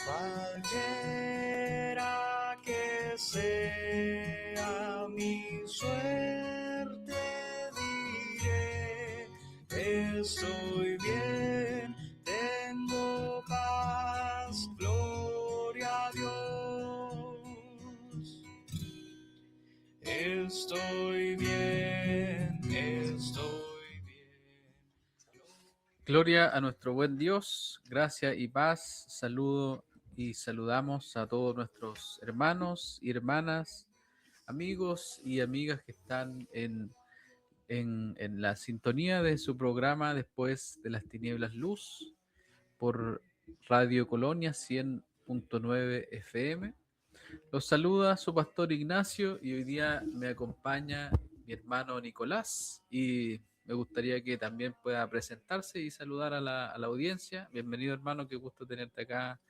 Cualquiera que sea mi suerte, diré, estoy bien, tengo paz, gloria a Dios. Estoy bien, estoy bien. Gloria a nuestro buen Dios, gracia y paz. Saludo y saludamos a todos nuestros hermanos y hermanas, amigos y amigas que están en la sintonía de su programa Después de las Tinieblas Luz por Radio Colonia 100.9 FM. Los saluda su pastor Ignacio y hoy día me acompaña mi hermano Nicolás y me gustaría que también pueda presentarse y saludar a la audiencia. Bienvenido hermano, qué gusto tenerte acá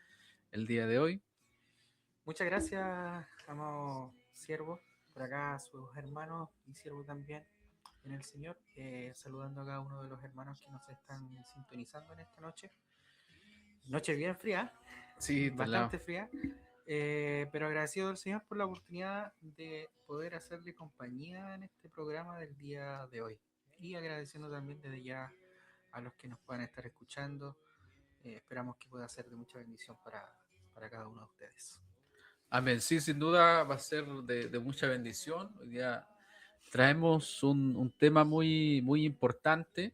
el día de hoy. Muchas gracias, amado siervo, por acá a sus hermanos y siervo también en el Señor, saludando a cada uno de los hermanos que nos están sintonizando en esta noche. Noche bien fría, Sí, bastante fría, pero agradecido al Señor por la oportunidad de poder hacerle compañía en este programa del día de hoy. Y agradeciendo también desde ya a los que nos puedan estar escuchando. Esperamos que pueda ser de mucha bendición para cada uno de ustedes. amén. Sí, sin duda va a ser de mucha bendición. Hoy día traemos un tema muy importante.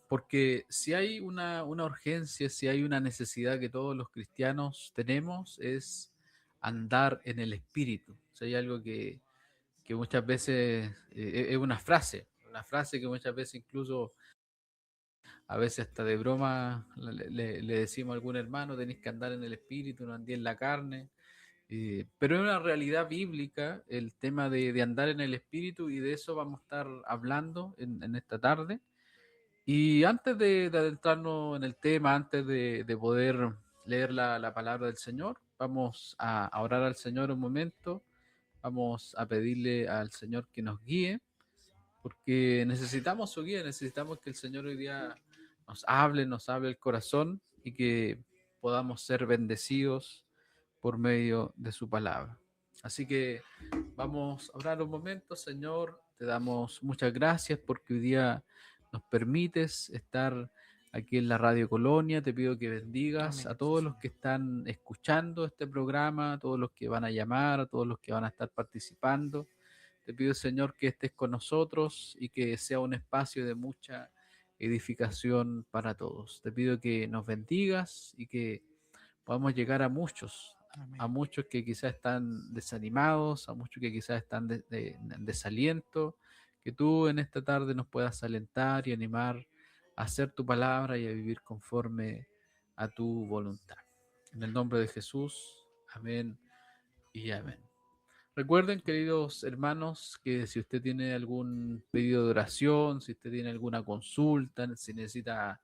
Porque si hay una urgencia, si hay una necesidad que todos los cristianos tenemos, es andar en el Espíritu. O sea, hay algo que muchas veces es una frase que muchas veces incluso, a veces hasta de broma, le decimos a algún hermano, tenéis que andar en el Espíritu, no andéis en la carne. Pero es una realidad bíblica el tema de andar en el Espíritu y de eso vamos a estar hablando en esta tarde. Y antes de adentrarnos en el tema, antes de poder leer la palabra del Señor, vamos a orar al Señor un momento, vamos a pedirle al Señor que nos guíe, porque necesitamos su guía, necesitamos que el Señor hoy día nos hable el corazón y que podamos ser bendecidos por medio de su palabra. Así que vamos a orar un momento, Señor, te damos muchas gracias porque hoy día nos permites estar aquí en la Radio Colonia. Te pido que bendigas Amén. a Sí, todos los Señor. que están escuchando este programa, a todos los que van a llamar, a todos los que van a estar participando. Te pido, Señor, que estés con nosotros y que sea un espacio de mucha edificación para todos. Te pido que nos bendigas y que podamos llegar a Amén. muchos que quizás están desanimados, a muchos que quizás están en desaliento, que tú en esta tarde nos puedas alentar y animar a hacer tu palabra y a vivir conforme a tu voluntad. En el nombre de Jesús, amén y amén. Recuerden, queridos hermanos, que si usted tiene algún pedido de oración, si usted tiene alguna consulta, si necesita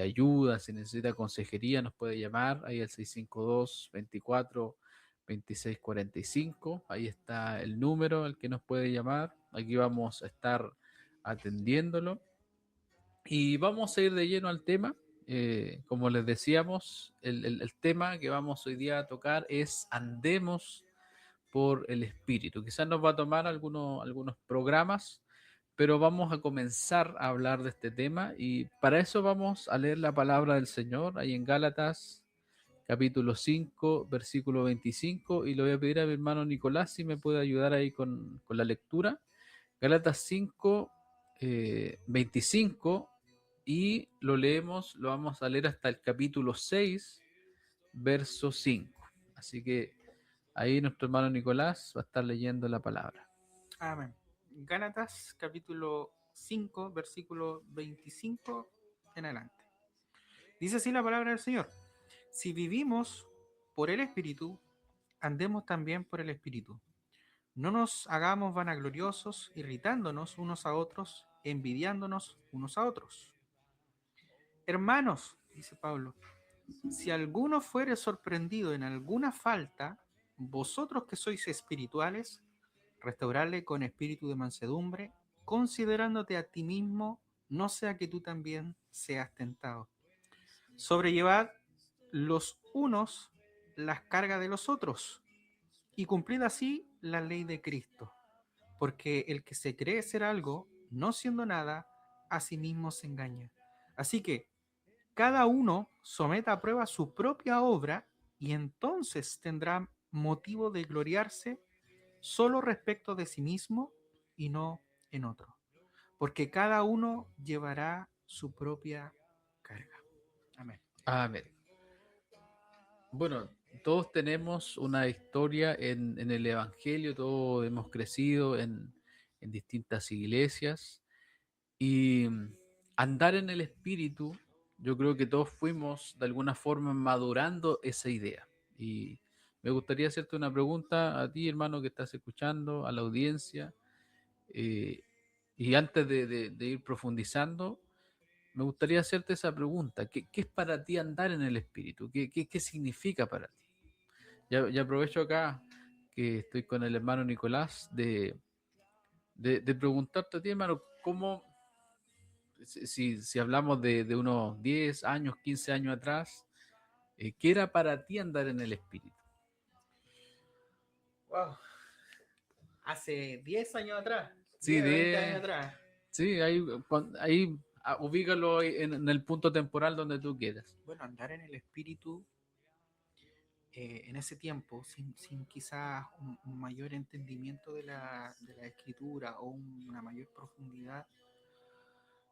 ayuda, si necesita consejería, nos puede llamar ahí al 652-24-2645. Ahí está el número al que nos puede llamar. Aquí vamos a estar atendiéndolo. Y vamos a ir de lleno al tema. Como les decíamos, el tema que vamos hoy día a tocar es andemos por el Espíritu. Quizás nos va a tomar algunos programas, pero vamos a comenzar a hablar de este tema y para eso vamos a leer la palabra del Señor ahí en Gálatas capítulo 5 versículo 25 y le voy a pedir a mi hermano Nicolás si me puede ayudar ahí con la lectura. Gálatas 5, 25 y lo vamos a leer hasta el capítulo 6, verso 5. Así que ahí nuestro hermano Nicolás va a estar leyendo la palabra. Amén. Gálatas capítulo 5, versículo 25 en adelante. Dice así la palabra del Señor. Si vivimos por el Espíritu, andemos también por el Espíritu. No nos hagamos vanagloriosos, irritándonos unos a otros, envidiándonos unos a otros. Hermanos, dice Pablo, si alguno fuere sorprendido en alguna falta, vosotros que sois espirituales, restaurarle con espíritu de mansedumbre, considerándote a ti mismo, no sea que tú también seas tentado. Sobrellevad los unos las cargas de los otros y cumplid así la ley de Cristo. Porque el que se cree ser algo, no siendo nada, a sí mismo se engaña. Así que cada uno someta a prueba su propia obra y entonces tendrá motivo de gloriarse solo respecto de sí mismo y no en otro. Porque cada uno llevará su propia carga. Amén. Amén. Bueno, todos tenemos una historia en el Evangelio, todos hemos crecido en distintas iglesias y andar en el Espíritu, yo creo que todos fuimos de alguna forma madurando esa idea. Y me gustaría hacerte una pregunta a ti, hermano, que estás escuchando, a la audiencia, eh, y antes de ir profundizando, me gustaría hacerte esa pregunta. ¿Qué es para ti andar en el Espíritu? ¿Qué significa para ti? Ya aprovecho acá que estoy con el hermano Nicolás de preguntarte a ti, hermano, ¿cómo, si hablamos de unos 10 años, 15 años atrás, qué era para ti andar en el Espíritu? Wow. Hace 10 años atrás, Sí, 10, 20 años atrás. sí, ahí ubícalo en el punto temporal donde tú quieras. Bueno, andar en el espíritu en ese tiempo, sin quizás un mayor entendimiento de la escritura o una mayor profundidad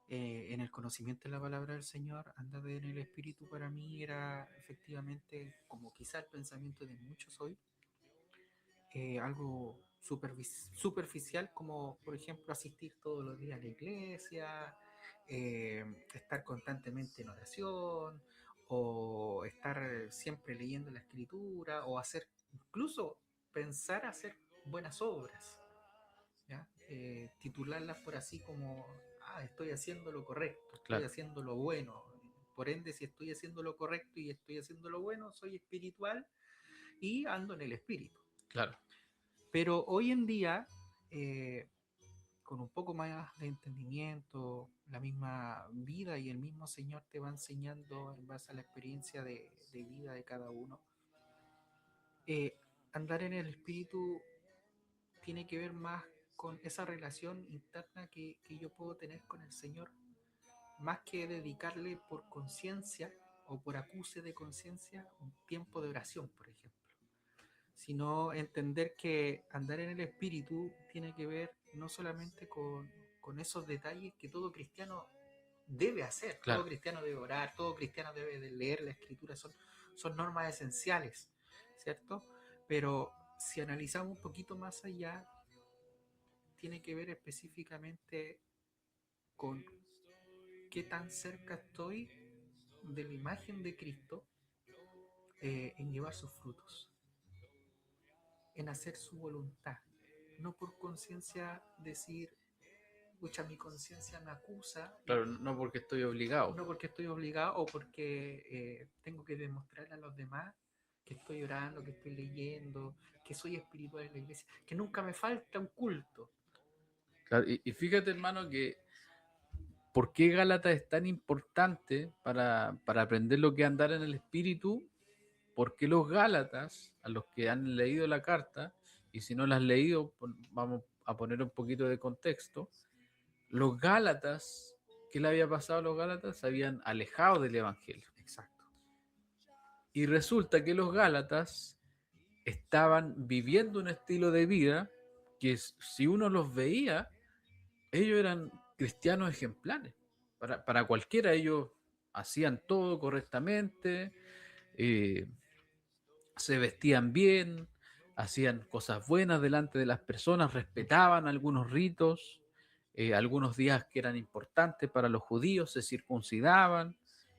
en el conocimiento de la palabra del Señor, andar en el espíritu para mí era efectivamente, como quizás el pensamiento de muchos hoy, algo superficial, como por ejemplo asistir todos los días a la iglesia, estar constantemente en oración, o estar siempre leyendo la escritura, o hacer, incluso pensar hacer buenas obras, ¿ya? Titularlas por así como, estoy haciendo lo correcto, estoy Claro, haciendo lo bueno. Por ende, si estoy haciendo lo correcto y estoy haciendo lo bueno, soy espiritual y ando en el espíritu. claro, Pero hoy en día, eh, con un poco más de entendimiento, la misma vida y el mismo Señor te va enseñando en base a la experiencia de vida de cada uno. Andar en el espíritu tiene que ver más con esa relación interna que yo puedo tener con el Señor, más que dedicarle por conciencia o por acuse de conciencia un tiempo de oración, por ejemplo, sino entender que andar en el espíritu tiene que ver no solamente con esos detalles que todo cristiano debe hacer, todo claro. cristiano debe orar, todo cristiano debe de leer la escritura, son normas esenciales, ¿cierto? Pero si analizamos un poquito más allá, tiene que ver específicamente con qué tan cerca estoy de la imagen de Cristo en llevar sus frutos, en hacer su voluntad, no por conciencia decir, pucha, mi conciencia me acusa, Claro, no porque estoy obligado. no porque estoy obligado o porque tengo que demostrarle a los demás que estoy orando, que estoy leyendo, que soy espiritual en la iglesia, que nunca me falta un culto. Claro, y fíjate, hermano, que ¿por qué Gálatas es tan importante para aprender lo que es andar en el Espíritu? Porque los Gálatas, a los que han leído la carta, y si no la has leído, vamos a poner un poquito de contexto, los Gálatas, ¿qué le había pasado a los Gálatas? Se habían alejado del Evangelio. Exacto. Y resulta que los Gálatas estaban viviendo un estilo de vida que si uno los veía, ellos eran cristianos ejemplares. Para cualquiera, ellos hacían todo correctamente, eh, se vestían bien, hacían cosas buenas delante de las personas, respetaban algunos ritos, algunos días que eran importantes para los judíos, se circuncidaban,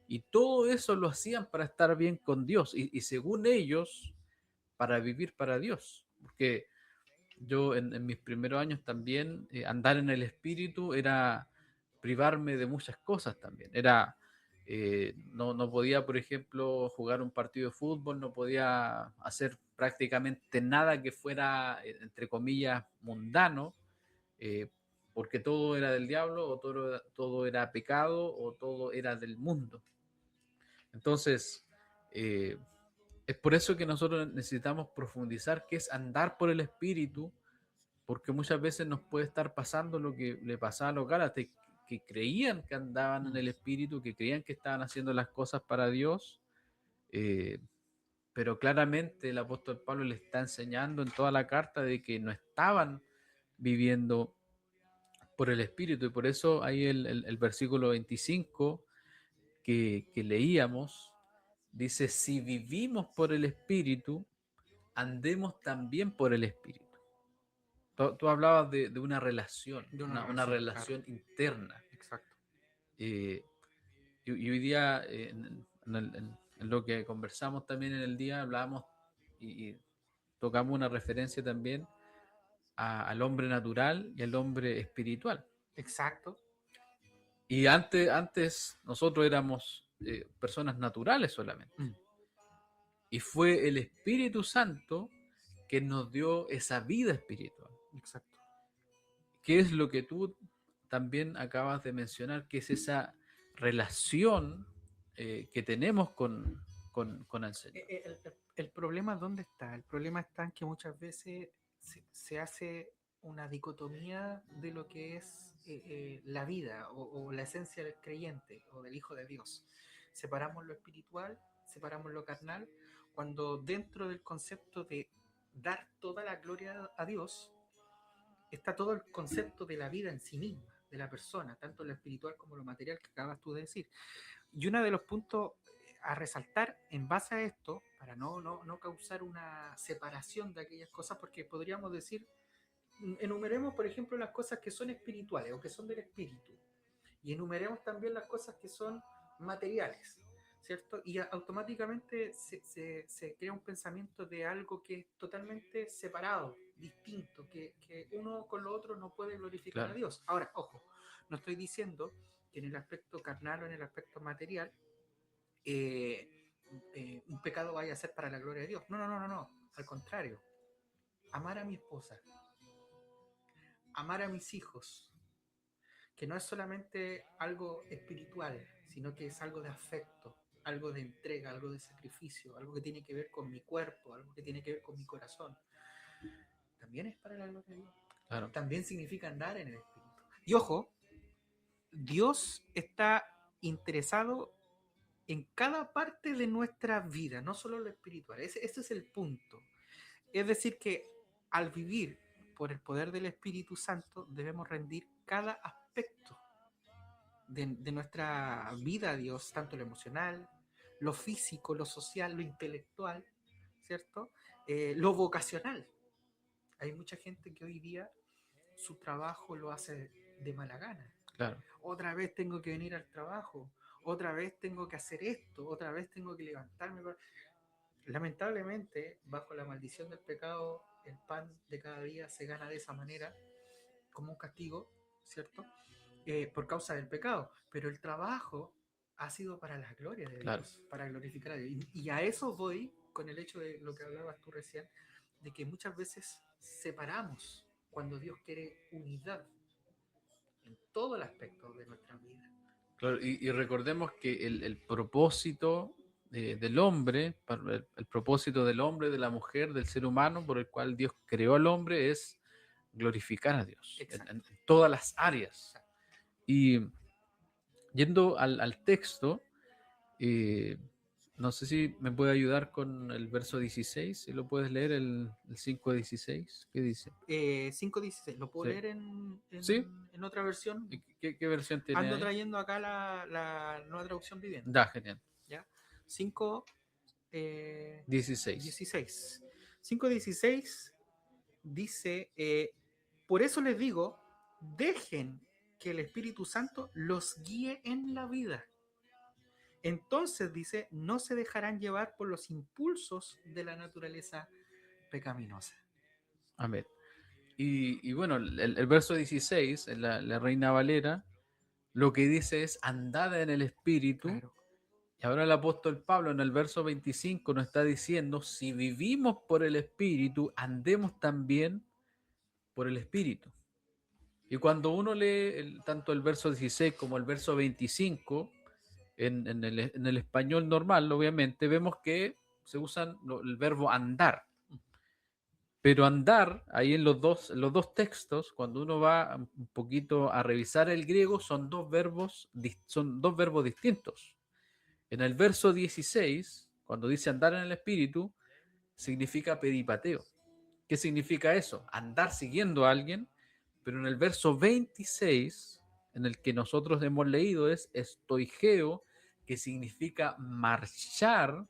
y todo eso lo hacían para estar bien con Dios, y según ellos, para vivir para Dios. Porque yo en mis primeros años también, andar en el espíritu era privarme de muchas cosas también. Era, no podía, por ejemplo, jugar un partido de fútbol, no podía hacer prácticamente nada que fuera, entre comillas, mundano, eh, porque todo era del diablo, o todo era pecado, o todo era del mundo. Entonces, Eh, es por eso que nosotros necesitamos profundizar qué es andar por el Espíritu, porque muchas veces nos puede estar pasando lo que le pasaba a los Gálatas, que creían que andaban en el Espíritu, que creían que estaban haciendo las cosas para Dios, eh, pero claramente el apóstol Pablo le está enseñando en toda la carta de que no estaban viviendo por el Espíritu, y por eso ahí el versículo 25 que leíamos dice, si vivimos por el Espíritu, andemos también por el Espíritu. Tú hablabas de una relación, De una claro. relación interna. Exacto. Eh, y hoy día, en lo que conversamos también en el día, hablábamos y tocamos una referencia también al hombre natural y al hombre espiritual. Exacto. Y antes nosotros éramos personas naturales solamente. Mm. Y fue el Espíritu Santo que nos dio esa vida espiritual. Exacto. ¿Qué es lo que tú también acabas de mencionar? Que es esa relación que tenemos con el Señor. El problema, ¿dónde está? El problema está en que muchas veces se hace una dicotomía de lo que es la vida o la esencia del creyente o del Hijo de Dios. Separamos lo espiritual, separamos lo carnal, cuando dentro del concepto de dar toda la gloria a Dios está todo el concepto de la vida en sí misma, de la persona, tanto lo espiritual como lo material que acabas tú de decir. Y uno de los puntos a resaltar en base a esto, para no causar una separación de aquellas cosas, porque podríamos decir, enumeremos por ejemplo las cosas que son espirituales o que son del espíritu, y enumeremos también las cosas que son materiales, ¿cierto? Y automáticamente se crea un pensamiento de algo que es totalmente separado, distinto, que uno con lo otro no puede glorificar Claro. a Dios. Ahora, ojo, no estoy diciendo que en el aspecto carnal o en el aspecto material eh, un pecado vaya a ser para la gloria de Dios. No. Al contrario, amar a mi esposa, amar a mis hijos, que no es solamente algo espiritual, sino que es algo de afecto, algo de entrega, algo de sacrificio, algo que tiene que ver con mi cuerpo, algo que tiene que ver con mi corazón. También es para la gloria de Dios. Claro. También significa andar en el espíritu. Y ojo, Dios está interesado en cada parte de nuestra vida, no solo lo espiritual. Ese es el punto. Es decir, que al vivir por el poder del Espíritu Santo debemos rendir cada aspecto de nuestra vida a Dios, tanto lo emocional, lo físico, lo social, lo intelectual, ¿cierto? Lo vocacional. Hay mucha gente que hoy día su trabajo lo hace de mala gana. Claro. Otra vez tengo que venir al trabajo, otra vez tengo que hacer esto, otra vez tengo que levantarme. Lamentablemente, bajo la maldición del pecado, el pan de cada día se gana de esa manera, como un castigo, ¿cierto? Por causa del pecado. Pero el trabajo ha sido para la gloria de Claro. Dios, para glorificar a Dios. Y a eso voy con el hecho de lo que hablabas tú recién, de que muchas veces separamos cuando Dios quiere unidad en todo el aspecto de nuestra vida. Claro, y recordemos que el propósito del hombre, el propósito del hombre, de la mujer, del ser humano, por el cual Dios creó al hombre, es glorificar a Dios en todas las áreas. Exacto. Y yendo al texto, no sé si me puede ayudar con el verso 16, si lo puedes leer, el 5:16, ¿qué dice? 5.16, ¿lo puedo Sí. leer en, ¿Sí? en otra versión? ¿Qué versión tiene Ando ahí? trayendo acá la nueva traducción viviente. Da, genial. ¿Ya? 5, 16. 16. 5.16 dice, por eso les digo, dejen que el Espíritu Santo los guíe en la vida. Entonces dice, no se dejarán llevar por los impulsos de la naturaleza pecaminosa. Amén. Y bueno, el verso 16, en la Reina Valera, lo que dice es andad en el Espíritu. Claro. Y ahora el apóstol Pablo en el verso 25 nos está diciendo, si vivimos por el Espíritu, andemos también por el Espíritu. Y cuando uno lee tanto el verso 16 como el verso 25, en el español normal, obviamente, vemos que se usan el verbo andar. Pero andar, ahí en los dos textos, cuando uno va un poquito a revisar el griego, son dos verbos distintos. En el verso 16, cuando dice andar en el espíritu, significa peripateo. ¿Qué significa eso? Andar siguiendo a alguien, pero en el verso 26, en el que nosotros hemos leído, es estoigeo, que significa marchar,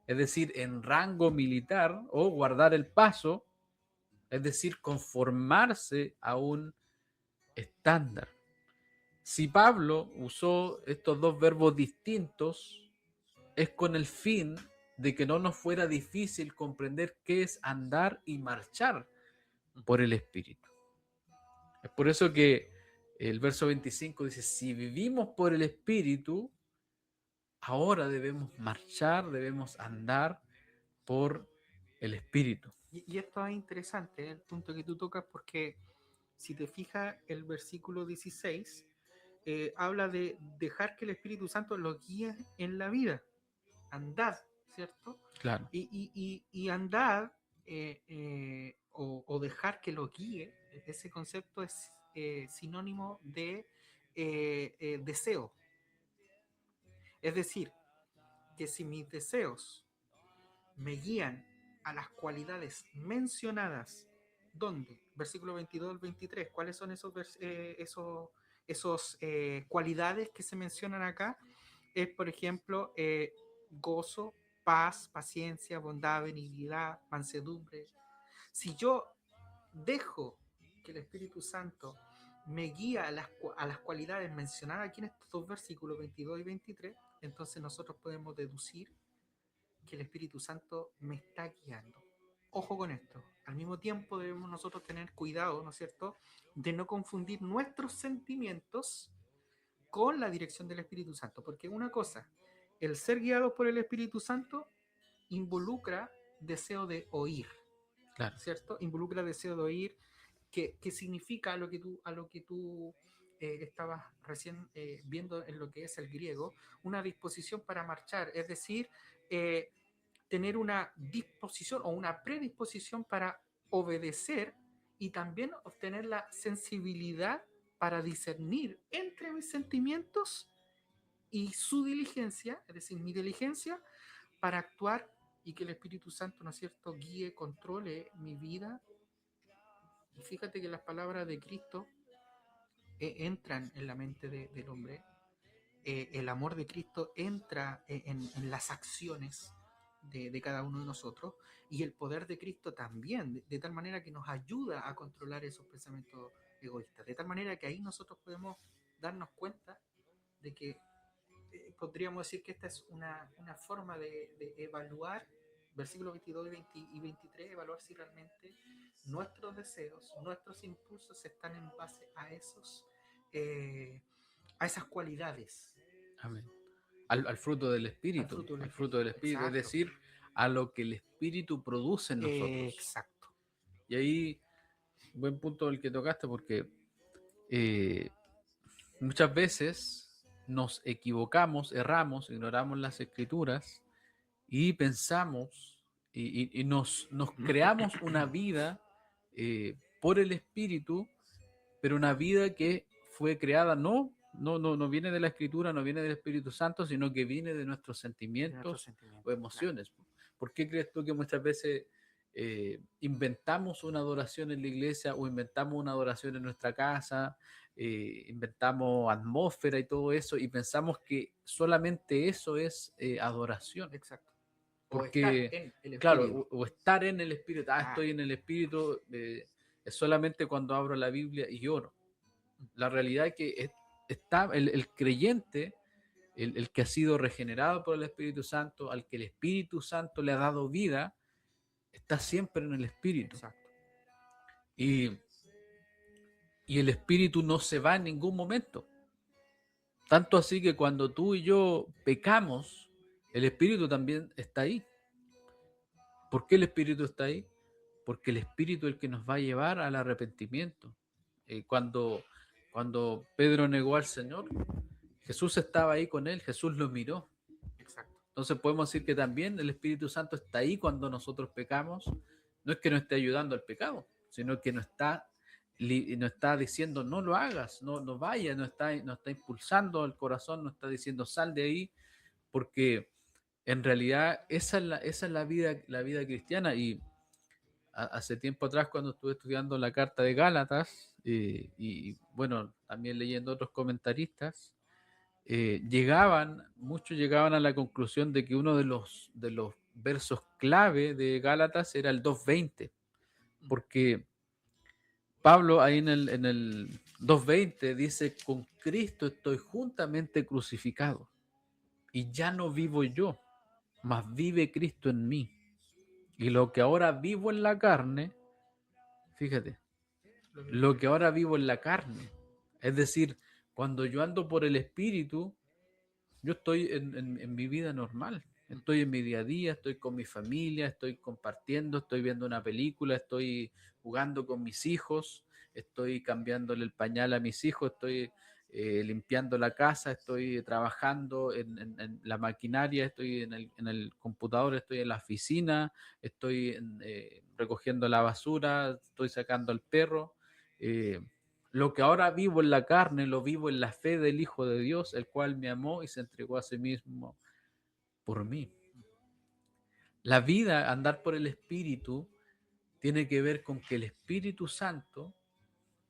es decir, en rango militar o guardar el paso, es decir, conformarse a un estándar. Si Pablo usó estos dos verbos distintos, es con el fin de que no nos fuera difícil comprender qué es andar y marchar por el Espíritu. Es por eso que el verso 25 dice, si vivimos por el Espíritu, ahora debemos marchar, debemos andar por el Espíritu. Y esto es interesante, el punto que tú tocas, porque si te fijas, el versículo 16 habla de dejar que el Espíritu Santo los guíe en la vida. Andad, ¿cierto? Claro. Y andad o dejar que lo guíe, ese concepto es sinónimo de deseo. Es decir, que si mis deseos me guían a las cualidades mencionadas, ¿dónde? Versículo 22 al 23, ¿cuáles son esos cualidades que se mencionan acá? Es, por ejemplo, gozo, paz, paciencia, bondad, benignidad, mansedumbre. Si yo dejo que el Espíritu Santo me guía a las cualidades mencionadas aquí en estos dos versículos 22 y 23, entonces nosotros podemos deducir que el Espíritu Santo me está guiando. Ojo con esto. Al mismo tiempo debemos nosotros tener cuidado, ¿no es cierto?, de no confundir nuestros sentimientos con la dirección del Espíritu Santo. Porque una cosa, el ser guiado por el Espíritu Santo involucra deseo de oír, Claro. ¿cierto? Involucra deseo de oír, que significa a lo que tú estabas recién viendo en lo que es el griego, una disposición para marchar, es decir, eh, tener una disposición o una predisposición para obedecer y también obtener la sensibilidad para discernir entre mis sentimientos y su diligencia, es decir, mi diligencia, para actuar y que el Espíritu Santo, ¿no es cierto?, guíe, controle mi vida. Y fíjate que las palabras de Cristo entran en la mente del hombre. El amor de Cristo entra en las acciones de cada uno de nosotros y el poder de Cristo también, de tal manera que nos ayuda a controlar esos pensamientos egoístas. De tal manera que ahí nosotros podemos darnos cuenta de que podríamos decir que esta es una forma de evaluar, versículos 22 y 23, evaluar si realmente nuestros deseos, nuestros impulsos están en base a esas cualidades. Amén. Al fruto del Espíritu, al fruto del Espíritu, es Exacto. decir, a lo que el Espíritu produce en nosotros. Exacto. Y ahí, buen punto el que tocaste, porque muchas veces nos equivocamos, erramos, ignoramos las escrituras y pensamos y nos creamos una vida por el Espíritu, pero una vida que fue creada no viene de la Escritura, no viene del Espíritu Santo, sino que viene de nuestros sentimientos o emociones. Claro. ¿Por qué crees tú que muchas veces inventamos una adoración en la iglesia o inventamos una adoración en nuestra casa, inventamos atmósfera y todo eso y pensamos que solamente eso es adoración? Exacto. Porque, claro, o estar en el Espíritu, estoy en el Espíritu, es solamente cuando abro la Biblia y oro. La realidad es que está el creyente, el que ha sido regenerado por el Espíritu Santo, al que el Espíritu Santo le ha dado vida, está siempre en el Espíritu. Exacto. Y el Espíritu no se va en ningún momento. Tanto así que cuando tú y yo pecamos, el Espíritu también está ahí. ¿Por qué el Espíritu está ahí? Porque el Espíritu es el que nos va a llevar al arrepentimiento. Cuando Pedro negó al Señor, Jesús estaba ahí con él, Jesús lo miró. Exacto. Entonces podemos decir que también el Espíritu Santo está ahí cuando nosotros pecamos. No es que nos esté ayudando al pecado, sino que nos está diciendo no lo hagas, no vayas, nos está impulsando el corazón, nos está diciendo sal de ahí, porque en realidad esa es la vida cristiana. Y hace tiempo atrás, cuando estuve estudiando la carta de Gálatas, y bueno, también leyendo otros comentaristas, muchos llegaban a la conclusión de que uno de los versos clave de Gálatas era el 2:20, porque Pablo ahí en el 2:20 dice, con Cristo estoy juntamente crucificado, y ya no vivo yo, mas vive Cristo en mí. Y lo que ahora vivo en la carne, fíjate, lo que ahora vivo en la carne, es decir, cuando yo ando por el Espíritu, yo estoy en mi vida normal, estoy en mi día a día, estoy con mi familia, estoy compartiendo, estoy viendo una película, estoy jugando con mis hijos, estoy cambiándole el pañal a mis hijos, estoy limpiando la casa, estoy trabajando en la maquinaria, estoy en el computador, estoy en la oficina, estoy recogiendo la basura, estoy sacando al perro. eh, lo que ahora vivo en la carne, lo vivo en la fe del Hijo de Dios, el cual me amó y se entregó a sí mismo por mí. La vida, andar por el Espíritu, tiene que ver con que el Espíritu Santo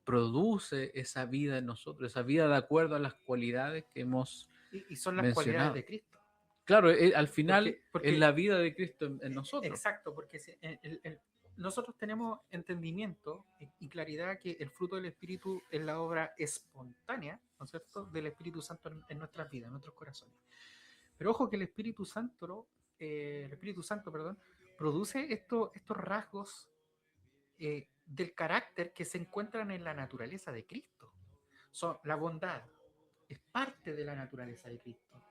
produce esa vida en nosotros, esa vida de acuerdo a las cualidades que hemos Y son las cualidades mencionado. de Cristo. Claro, al final Porque es la vida de Cristo en nosotros. exacto, porque nosotros tenemos entendimiento y claridad que el fruto del Espíritu es la obra espontánea, ¿no es cierto?, del Espíritu Santo en nuestras vidas, en nuestros corazones. Pero ojo que el Espíritu Santo, perdón, produce estos rasgos del carácter que se encuentran en la naturaleza de Cristo. Son la bondad, es parte de la naturaleza de Cristo.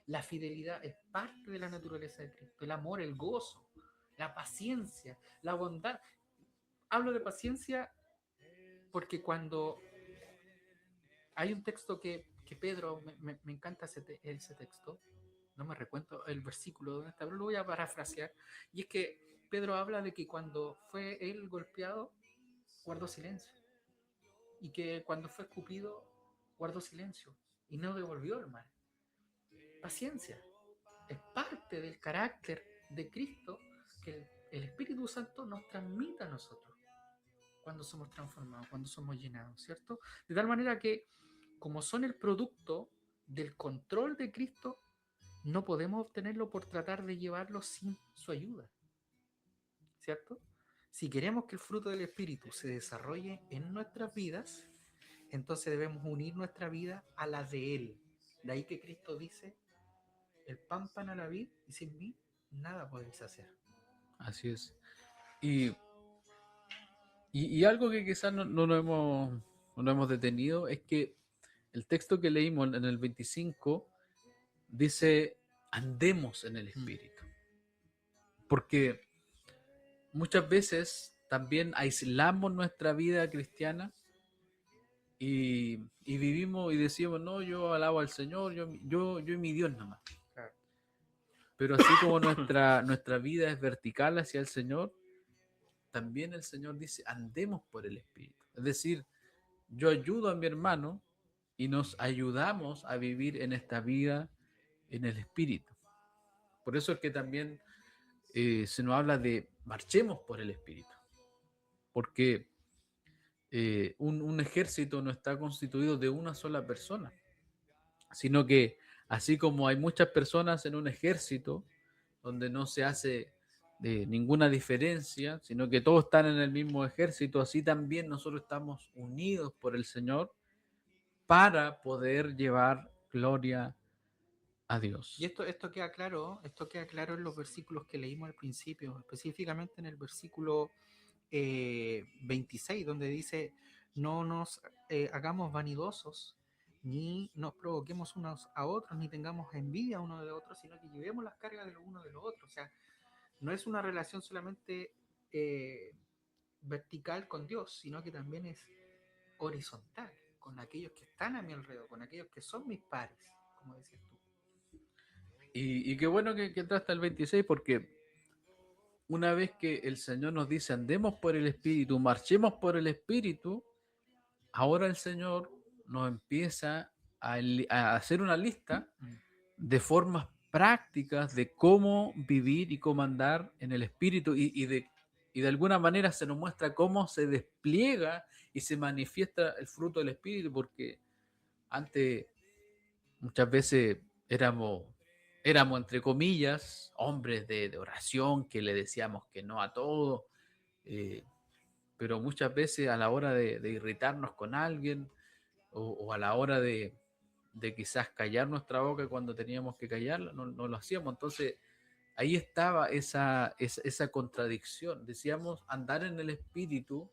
La fidelidad es parte de la naturaleza de Cristo. El amor, el gozo, la paciencia, la bondad. Hablo de paciencia porque cuando hay un texto que Pedro, me encanta ese texto, no me recuerdo el versículo donde está, pero lo voy a parafrasear, y es que Pedro habla de que cuando fue él golpeado, guardó silencio, y que cuando fue escupido, guardó silencio, y no devolvió el mal. Paciencia, es parte del carácter de Cristo que el Espíritu Santo nos transmite a nosotros cuando somos transformados, cuando somos llenados, ¿cierto? De tal manera que, como son el producto del control de Cristo, no podemos obtenerlo por tratar de llevarlo sin su ayuda, ¿cierto? Si queremos que el fruto del Espíritu se desarrolle en nuestras vidas, entonces debemos unir nuestra vida a la de Él. De ahí que Cristo dice, el pan a la vid, y sin mí nada podéis hacer. Así es. Y, y algo que quizás no hemos detenido es que el texto que leímos en el 25 dice, andemos en el Espíritu. Porque muchas veces también aislamos nuestra vida cristiana y vivimos y decimos, no, yo alabo al Señor, yo y mi Dios nomás. Claro. Pero así como nuestra vida es vertical hacia el Señor, también el Señor dice, andemos por el Espíritu. Es decir, yo ayudo a mi hermano y nos ayudamos a vivir en esta vida en el Espíritu. Por eso es que también se nos habla de marchemos por el Espíritu. Porque un ejército no está constituido de una sola persona, sino que así como hay muchas personas en un ejército donde no se hace ninguna diferencia, sino que todos están en el mismo ejército, así también nosotros estamos unidos por el Señor para poder llevar gloria a Dios. Y esto queda claro en los versículos que leímos al principio, específicamente en el versículo 26, donde dice, no nos hagamos vanidosos, ni nos provoquemos unos a otros, ni tengamos envidia uno de otros, sino que llevemos las cargas de los unos de los otros. O sea, no es una relación solamente vertical con Dios, sino que también es horizontal con aquellos que están a mi alrededor, con aquellos que son mis pares, como decías tú. Y qué bueno que entraste al 26 porque una vez que el Señor nos dice andemos por el Espíritu, marchemos por el Espíritu, ahora el Señor nos empieza a hacer una lista Mm. de formas prácticas de cómo vivir y cómo andar en el Espíritu y de alguna manera se nos muestra cómo se despliega y se manifiesta el fruto del Espíritu, porque antes muchas veces éramos entre comillas, hombres de oración, que le decíamos que no a todo, eh, pero muchas veces a la hora de irritarnos con alguien o a la hora de quizás callar nuestra boca cuando teníamos que callarla, no lo hacíamos. Entonces ahí estaba esa contradicción. Decíamos andar en el espíritu,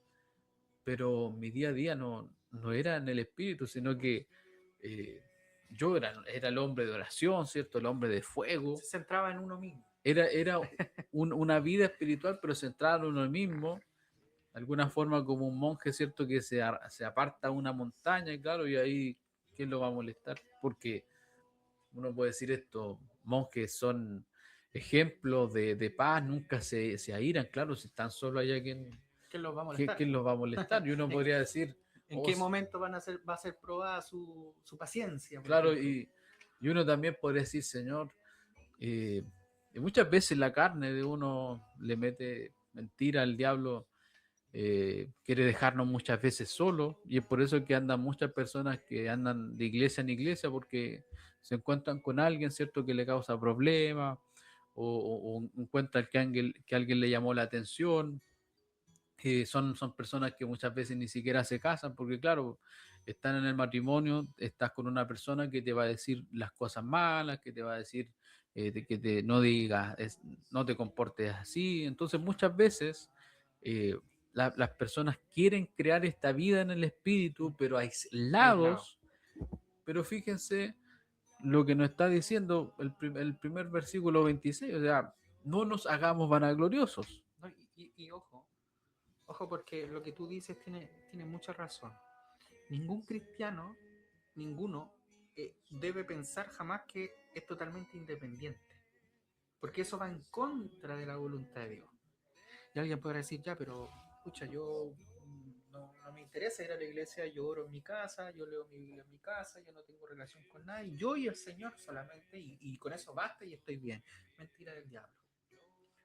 pero mi día a día no era en el espíritu, sino que eh, yo era el hombre de oración, ¿cierto? El hombre de fuego. Se centraba en uno mismo. Era una vida espiritual, pero centrada en uno mismo, de alguna forma como un monje, ¿cierto? Que se aparta a una montaña, claro, y ahí, ¿quién lo va a molestar? Porque uno puede decir esto, monjes son ejemplos de paz, nunca se airan, claro, si están solo allá, ¿Quién los va a molestar? ¿quién los va a molestar? Y uno ¿En, podría decir, en oh, qué momento va a ser probada su paciencia, por claro, ejemplo? y uno también podría decir, Señor, eh, y muchas veces la carne de uno le mete mentira al diablo, quiere dejarnos muchas veces solos y es por eso que andan muchas personas que andan de iglesia en iglesia porque se encuentran con alguien, ¿cierto?, que le causa problemas o encuentran que alguien le llamó la atención. Son personas que muchas veces ni siquiera se casan porque, claro, están en el matrimonio, estás con una persona que te va a decir las cosas malas, que te va a decir no digas, no te comportes así. Entonces, muchas veces eh, las personas quieren crear esta vida en el espíritu, pero Aislado. aislados. Pero fíjense lo que nos está diciendo el primer versículo 26, o sea, no nos hagamos vanagloriosos. ¿No? Y ojo, porque lo que tú dices tiene mucha razón. Ningún cristiano, ninguno, debe pensar jamás que es totalmente independiente, porque eso va en contra de la voluntad de Dios. Y alguien podrá decir, ya, pero, escucha, yo no me interesa ir a la iglesia, yo oro en mi casa, yo leo mi Biblia en mi casa, yo no tengo relación con nadie, yo y el Señor solamente, y con eso basta y estoy bien. Mentira del diablo,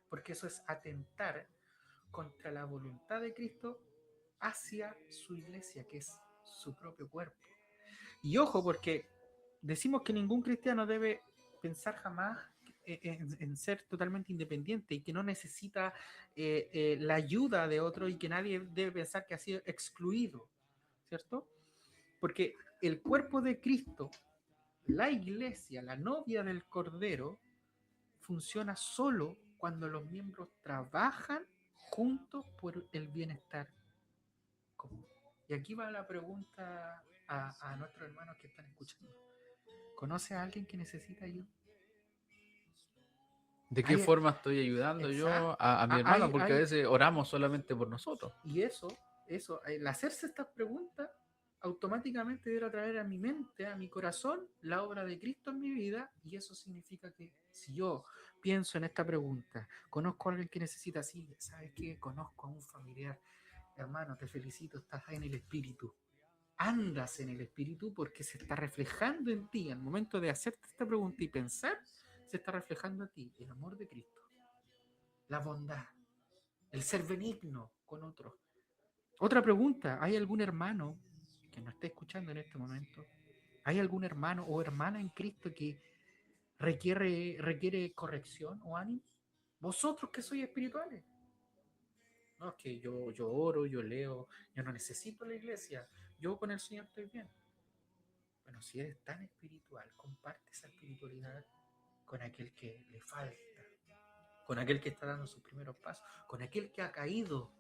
porque eso es atentar contra la voluntad de Cristo hacia su iglesia, que es su propio cuerpo. Y ojo, porque decimos que ningún cristiano debe pensar jamás en ser totalmente independiente y que no necesita la ayuda de otro y que nadie debe pensar que ha sido excluido, ¿cierto? Porque el cuerpo de Cristo, la iglesia, la novia del Cordero, funciona solo cuando los miembros trabajan juntos por el bienestar común. Y aquí va la pregunta a nuestros hermanos que están escuchando. ¿Conoce a alguien que necesita ayuda? ¿De qué Hay, forma estoy ayudando yo exacto. a mi hermano? Porque a Hay, veces oramos solamente por nosotros. y el hacerse estas preguntas automáticamente debe traer a mi mente, a mi corazón, la obra de Cristo en mi vida, y eso significa que si yo pienso en esta pregunta, conozco a alguien que necesita, sí, ¿sabes qué? Conozco a un familiar, hermano, te felicito, estás en el Espíritu, andas en el Espíritu porque se está reflejando en ti, al momento de hacerte esta pregunta y pensar, se está reflejando en ti el amor de Cristo, la bondad, el ser benigno con otros. Otra pregunta, ¿hay algún hermano que nos esté escuchando en este momento? ¿Hay algún hermano o hermana en Cristo que requiere corrección o ánimo? Vosotros que sois espirituales. No, es que yo oro, yo leo, yo no necesito la iglesia, yo con el Señor estoy bien. Bueno, si eres tan espiritual, comparte esa espiritualidad con aquel que le falta, con aquel que está dando sus primeros pasos, con aquel que ha caído.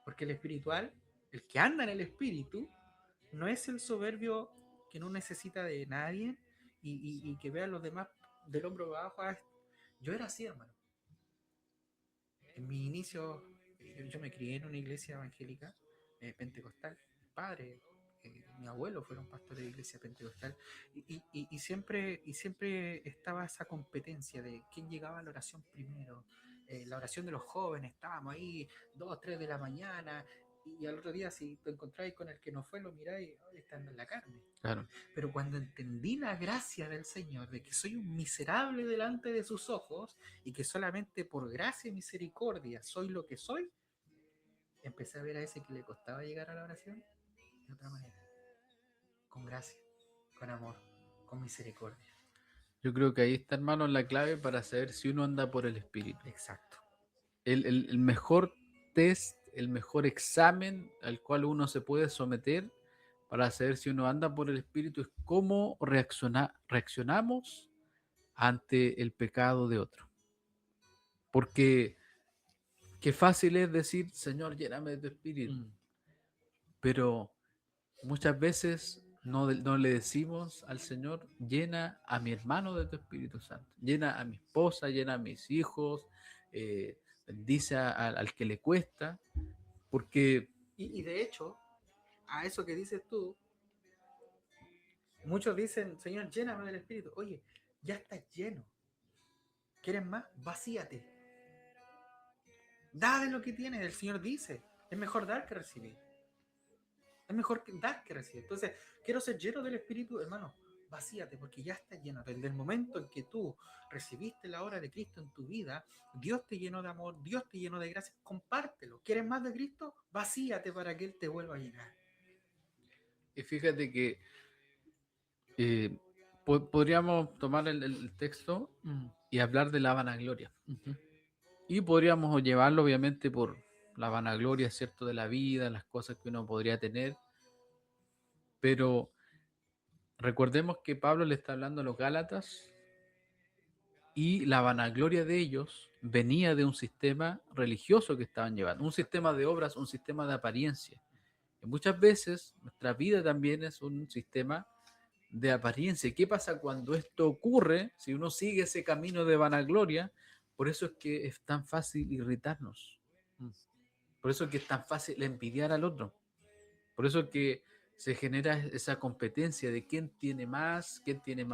Porque el espiritual, el que anda en el espíritu, no es el soberbio que no necesita de nadie y que ve a los demás del hombro abajo. Yo era así, hermano. En mi inicio, yo me crié en una iglesia evangélica pentecostal. Padre mi abuelo fueron pastores de iglesia pentecostal y siempre estaba esa competencia de quién llegaba a la oración primero. La oración de los jóvenes, estábamos ahí 2, 3 de la mañana y al otro día si te encontráis con el que no fue, lo miráis, "Ay, estando en la carne". Claro. Pero cuando entendí la gracia del Señor, de que soy un miserable delante de sus ojos y que solamente por gracia y misericordia soy lo que soy, empecé a ver a ese que le costaba llegar a la oración de otra manera, con gracia, con amor, con misericordia. Yo creo que ahí está, hermano, la clave para saber si uno anda por el Espíritu. Exacto. El mejor test, el mejor examen al cual uno se puede someter para saber si uno anda por el Espíritu es cómo reaccionamos ante el pecado de otro. Porque qué fácil es decir, Señor, lléname de tu Espíritu. Pero muchas veces no le decimos al Señor, llena a mi hermano de tu Espíritu Santo, llena a mi esposa, llena a mis hijos, bendice al que le cuesta, porque Y de hecho, a eso que dices tú, muchos dicen, Señor, lléname del Espíritu. Oye, ya estás lleno. ¿Quieres más? Vacíate. Da de lo que tienes. El Señor dice, es mejor dar que recibir. Es mejor dar que recibir. Entonces, quiero ser lleno del Espíritu, hermano. Vacíate, porque ya estás lleno. Desde el momento en que tú recibiste la obra de Cristo en tu vida, Dios te llenó de amor, Dios te llenó de gracia. Compártelo. ¿Quieres más de Cristo? Vacíate para que Él te vuelva a llenar. y fíjate que podríamos tomar el texto y hablar de la vanagloria. Y podríamos llevarlo obviamente por la vanagloria, ¿cierto? De la vida, las cosas que uno podría tener. Pero recordemos que Pablo le está hablando a los Gálatas y la vanagloria de ellos venía de un sistema religioso que estaban llevando, un sistema de obras, un sistema de apariencia. Y muchas veces nuestra vida también es un sistema de apariencia. ¿Qué pasa cuando esto ocurre? Si uno sigue ese camino de vanagloria, por eso es que es tan fácil irritarnos. Por eso es que es tan fácil envidiar al otro. Por eso es que se genera esa competencia de quién tiene más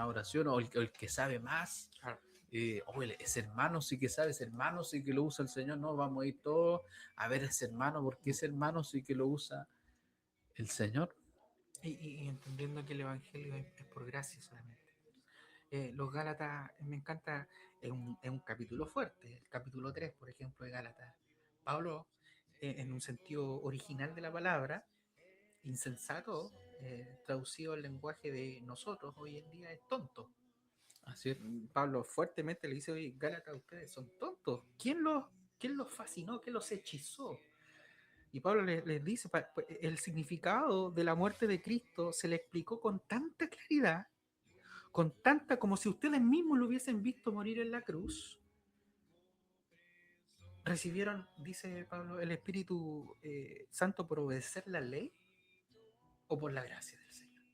oración, o el que sabe más. Claro. Ese hermano sí que sabe, ese hermano sí que lo usa el Señor. No, vamos a ir todos a ver a ese hermano, porque ese hermano sí que lo usa el Señor. Y entendiendo que el Evangelio es por gracia solamente. Los Gálatas, me encanta, es un capítulo fuerte, el capítulo 3, por ejemplo, de Gálatas. Pablo, en un sentido original de la palabra, insensato, traducido al lenguaje de nosotros hoy en día, es tonto. Así es. Pablo fuertemente le dice, oye, Gálatas, ustedes son tontos. ¿Quién los fascinó? ¿Quién los hechizó? Y Pablo les dice, el significado de la muerte de Cristo se le explicó con tanta claridad, con tanta, como si ustedes mismos lo hubiesen visto morir en la cruz. Recibieron, dice Pablo, el Espíritu Santo por obedecer la ley o por la gracia del Señor.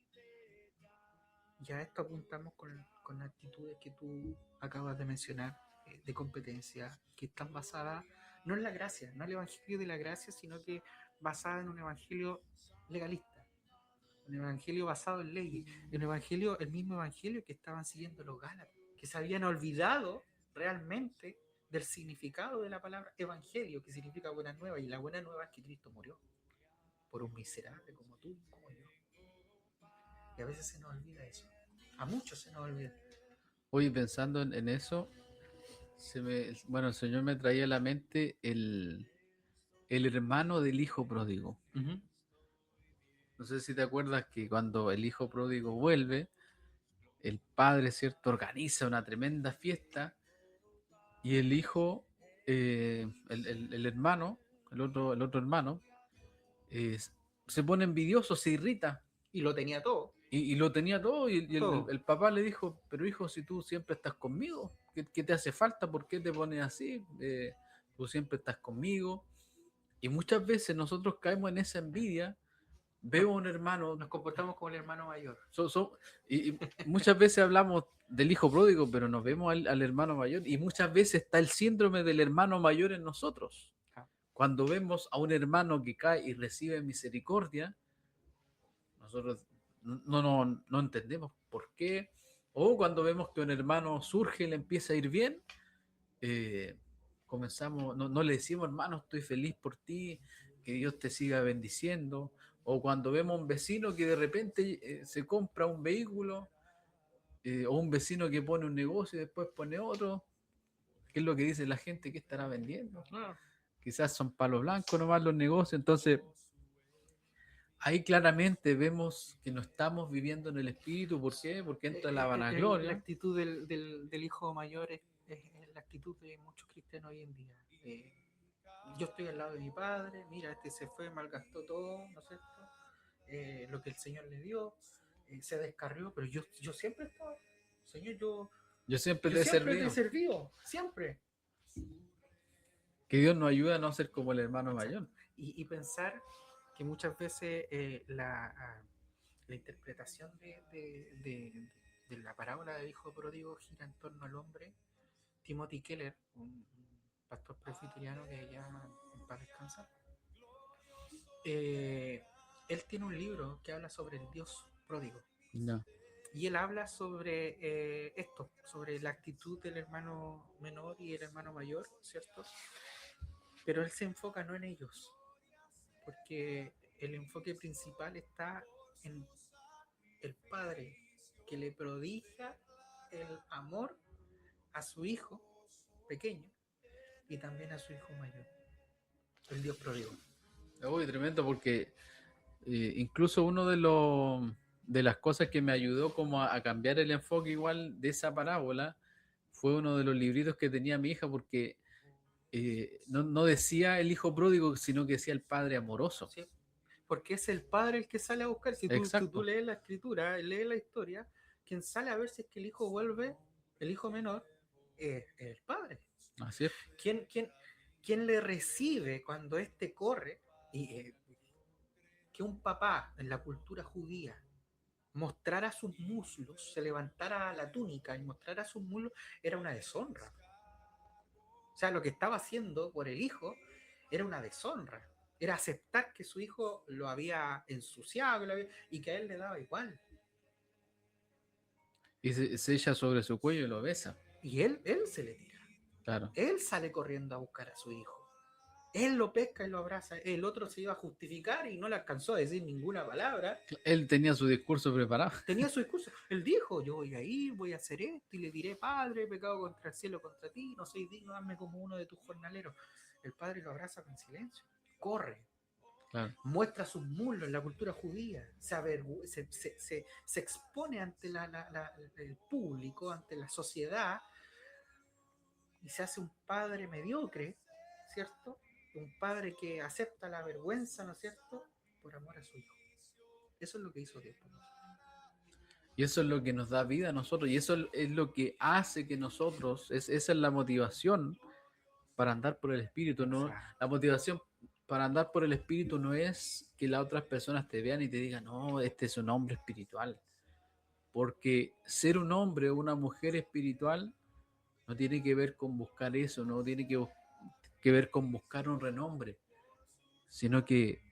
Y a esto apuntamos con actitudes que tú acabas de mencionar, de competencia, que están basadas no en la gracia, no en el Evangelio de la gracia, sino que basada en un Evangelio legalista, un Evangelio basado en leyes, un Evangelio, el mismo Evangelio que estaban siguiendo los Gálatas, que se habían olvidado realmente del significado de la palabra Evangelio, que significa buena nueva, y la buena nueva es que Cristo murió por un miserable como tú, como yo. Y a veces se nos olvida eso. A muchos se nos olvida. Hoy pensando en eso, bueno, el Señor me traía a la mente el hermano del hijo pródigo. No sé si te acuerdas que cuando el hijo pródigo vuelve, el padre, ¿cierto?, organiza una tremenda fiesta y el hijo, el hermano, el otro hermano, se pone envidioso, se irrita. Y lo tenía todo. Y lo tenía todo, y Todo. el papá le dijo, pero hijo, si tú siempre estás conmigo, ¿qué te hace falta? ¿Por qué te pones así? Tú siempre estás conmigo. Y muchas veces nosotros caemos en esa envidia. Veo a un hermano, Nos comportamos como el hermano mayor. y muchas veces hablamos del hijo pródigo, pero nos vemos al hermano mayor, y muchas veces está el síndrome del hermano mayor en nosotros. Cuando vemos a un hermano que cae y recibe misericordia, nosotros no entendemos por qué, o cuando vemos que un hermano surge y le empieza a ir bien, eh, comenzamos, no le decimos, hermano, estoy feliz por ti, que Dios te siga bendiciendo, o cuando vemos a un vecino que de repente se compra un vehículo, o un vecino que pone un negocio y después pone otro, ¿qué es lo que dice la gente que estará vendiendo? Claro. Quizás son palos blancos nomás los negocios, entonces ahí claramente vemos que no estamos viviendo en el espíritu. ¿Por qué? Porque entra la La vanagloria. actitud del hijo mayor es la actitud de muchos cristianos hoy en día. Yo estoy al lado de mi padre, mira, este se fue, malgastó todo, ¿no es cierto? Lo que el Señor le dio, se descarrió, pero yo siempre estaba, Señor, Yo siempre yo te he siempre te he servido. servido, siempre. Que Dios nos ayude a no ser como el hermano Exacto. mayor. Y pensar que muchas veces la interpretación de la parábola del hijo pródigo gira en torno al hombre. Timothy Keller, un pastor presbiteriano que ya en paz descansa, él tiene un libro que habla sobre el Dios pródigo. No. Y él habla sobre esto, sobre la actitud del hermano menor y el hermano mayor, ¿cierto? Pero él se enfoca no en ellos, porque el enfoque principal está en el padre que le prodiga el amor a su hijo pequeño y también a su hijo mayor, el Dios pródigo. Uy, tremendo, porque incluso uno de las cosas que me ayudó como a cambiar el enfoque igual de esa parábola fue uno de los libritos que tenía mi hija, porque no decía el hijo pródigo, sino que decía el padre amoroso. ¿Sí? Porque es el padre el que sale a buscar. Si tú Exacto. lees la escritura, lees la historia, quien sale a ver si es que el hijo vuelve, el hijo menor, es el padre. Así es. ¿Quién le recibe cuando éste corre? Y que un papá en la cultura judía mostrara sus muslos, se levantara la túnica y mostrara sus muslos, era una deshonra. O sea, lo que estaba haciendo por el hijo era una deshonra. Era aceptar que su hijo lo había ensuciado y que a él le daba igual. Y se echa sobre su cuello y lo besa. Y él se le tira. Claro. Él sale corriendo a buscar a su hijo. Él lo pesca y lo abraza. El otro se iba a justificar y no le alcanzó a decir ninguna palabra. Él tenía su discurso preparado. Tenía su discurso. Él dijo, yo voy a ir, voy a hacer esto, y le diré, Padre, he pecado contra el cielo, contra ti, no soy digno, hazme como uno de tus jornaleros. El padre lo abraza con silencio. Corre. Claro. Muestra sus muslos en la cultura judía. Se expone ante el público, ante la sociedad, y se hace un padre mediocre, ¿cierto? Un padre que acepta la vergüenza, ¿no es cierto?, por amor a su hijo. Eso es lo que hizo Dios por nosotros. Y eso es lo que nos da vida a nosotros. Y eso es lo que hace que nosotros, esa es la motivación para andar por el Espíritu. ¿No? La motivación para andar por el Espíritu no es que las otras personas te vean y te digan, no, este es un hombre espiritual. Porque ser un hombre o una mujer espiritual no tiene que ver con buscar eso, no tiene que ver con buscar un renombre, sino que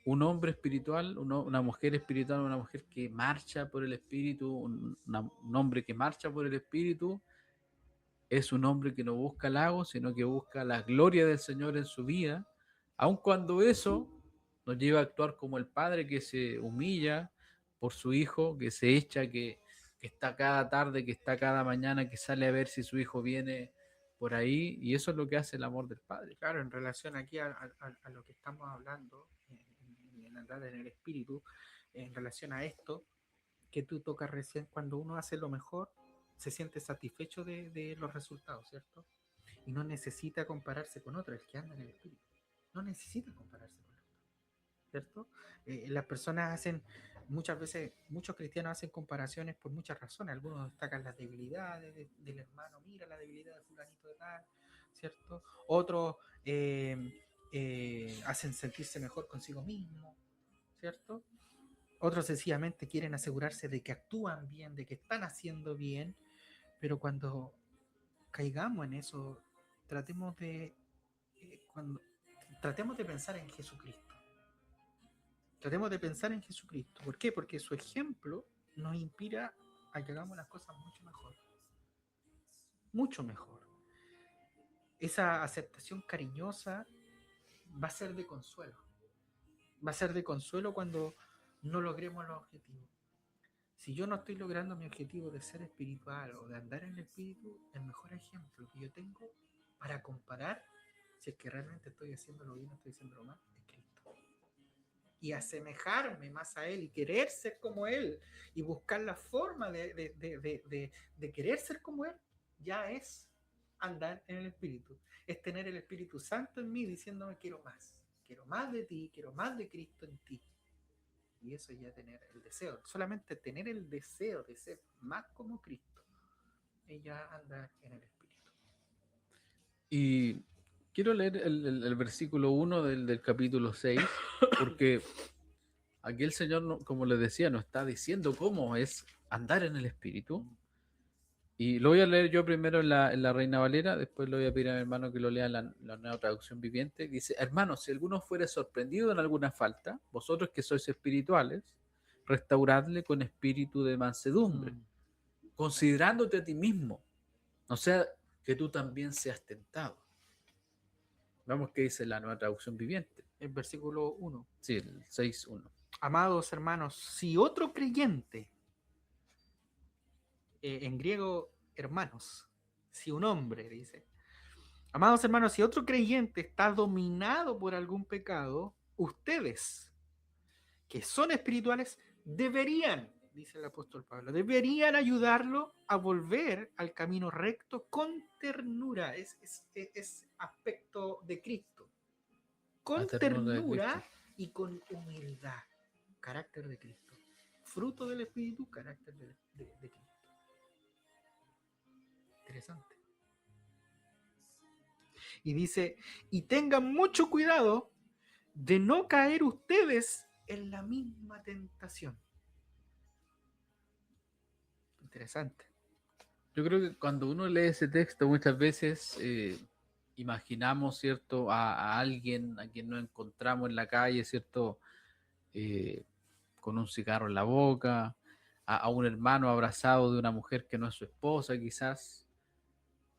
un hombre espiritual, una mujer espiritual, una mujer que marcha por el Espíritu, un hombre que marcha por el Espíritu, es un hombre que no busca halagos, sino que busca la gloria del Señor en su vida, aun cuando eso nos lleva a actuar como el padre que se humilla por su hijo, que se echa, que está cada tarde, que está cada mañana, que sale a ver si su hijo viene por ahí, y eso es lo que hace el amor del Padre. Claro, en relación aquí a lo que estamos hablando, en andar en el espíritu, en relación a esto, que tú tocas recién, cuando uno hace lo mejor, se siente satisfecho de los resultados, ¿cierto? Y no necesita compararse con otro, el que anda en el espíritu. No necesita compararse con otro, ¿cierto? Las personas hacen, muchas veces, muchos cristianos hacen comparaciones por muchas razones. Algunos destacan las debilidades del hermano, mira la debilidad de fulanito de tal, ¿cierto? Otros hacen sentirse mejor consigo mismo, ¿cierto? Otros sencillamente quieren asegurarse de que actúan bien, de que están haciendo bien, pero cuando caigamos en eso, tratemos de, tratemos de pensar en Jesucristo. Tratemos de pensar en Jesucristo. ¿Por qué? Porque su ejemplo nos inspira a que hagamos las cosas mucho mejor. Mucho mejor. Esa aceptación cariñosa va a ser de consuelo. Va a ser de consuelo cuando no logremos los objetivos. Si yo no estoy logrando mi objetivo de ser espiritual o de andar en el espíritu, el mejor ejemplo que yo tengo para comparar si es que realmente estoy haciéndolo bien o estoy haciéndolo mal es Cristo. Y asemejarme más a Él y querer ser como Él y buscar la forma de querer ser como Él, ya es andar en el espíritu. Es tener el Espíritu Santo en mí diciéndome quiero más de ti, quiero más de Cristo en ti. Y eso ya tener el deseo, solamente tener el deseo de ser más como Cristo, es ya andar en el Espíritu. Y quiero leer el versículo 1 del capítulo 6, porque aquí el Señor, como les decía, nos está diciendo cómo es andar en el Espíritu. Y lo voy a leer yo primero en la Reina Valera, después le voy a pedir a mi hermano que lo lea en la nueva traducción viviente. Dice: hermanos, si alguno fuere sorprendido en alguna falta, vosotros que sois espirituales, restauradle con espíritu de mansedumbre, considerándote a ti mismo, no sea que tú también seas tentado. Vamos, que dice la nueva traducción viviente. El versículo 1. Sí, el 6.1. Amados hermanos, si otro creyente, en griego hermanos, si un hombre dice, amados hermanos, si otro creyente está dominado por algún pecado, ustedes, que son espirituales, deberían, dice el apóstol Pablo, deberían ayudarlo a volver al camino recto con ternura. Es aspecto de Cristo. Con ternura y con humildad. Carácter de Cristo. Fruto del Espíritu, carácter de Cristo. Interesante. Y dice, y tengan mucho cuidado de no caer ustedes en la misma tentación. Interesante. Yo creo que cuando uno lee ese texto muchas veces imaginamos, ¿cierto?, a alguien a quien nos encontramos en la calle, ¿cierto?, con un cigarro en la boca, a un hermano abrazado de una mujer que no es su esposa quizás,